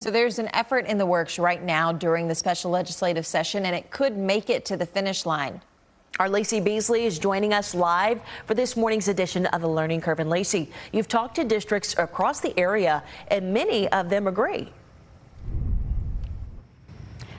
So there's an effort in the works right now during the special legislative session, and it could make it to the finish line. Our Lacey Beasley is joining us live for this morning's edition of The Learning Curve. And Lacey, you've talked to districts across the area, and many of them agree.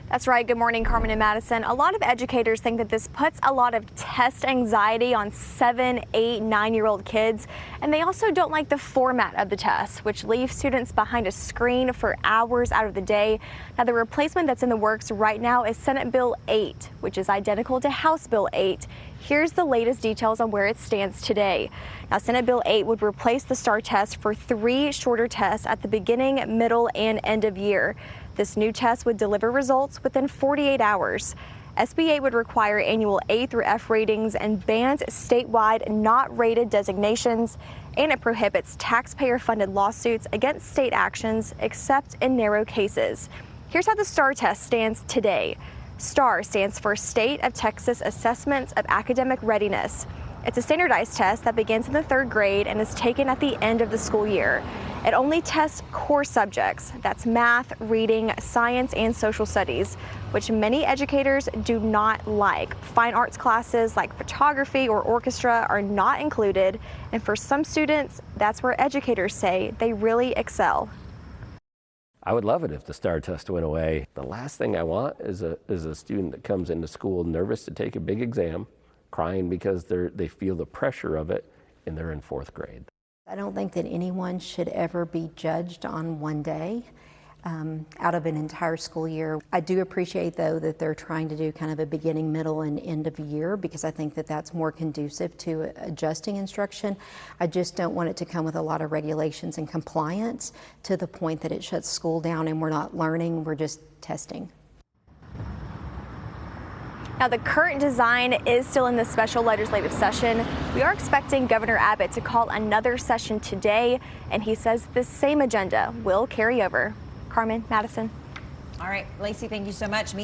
That's right. Good morning, Carmen and Madison. A lot of educators think that this puts a lot of test anxiety on 7, 8, 9-year-old kids. And they also don't like the format of the test, which leaves students behind a screen for hours out of the day. Now, the replacement that's in the works right now is Senate Bill 8, which is identical to House Bill 8. Here's the latest details on where it stands today. Now, Senate Bill 8 would replace the STAAR test for 3 shorter tests at the beginning, middle, and end of year. This new test would deliver results within 48 hours. SB 8 would require annual A through F ratings and bans statewide not rated designations, and it prohibits taxpayer-funded lawsuits against state actions except in narrow cases. Here's how the STAAR test stands today. STAAR stands for State of Texas Assessments of Academic Readiness. It's a standardized test that begins in the 3rd grade and is taken at the end of the school year. It only tests core subjects, that's math, reading, science, and social studies, which many educators do not like. Fine arts classes like photography or orchestra are not included, and for some students, that's where educators say they really excel. I would love it if the STAAR test went away. The last thing I want is a student that comes into school nervous to take a big exam, crying because they feel the pressure of it, and they're in 4th grade. I don't think that anyone should ever be judged on one day out of an entire school year. I do appreciate, though, that they're trying to do kind of a beginning, middle, and end of year, because I think that that's more conducive to adjusting instruction. I just don't want it to come with a lot of regulations and compliance to the point that it shuts school down and we're not learning, we're just testing. Now, the current design is still in the special legislative session. We are expecting Governor Abbott to call another session today, and he says the same agenda will carry over. Carmen, Madison. All right, Lacey, thank you so much.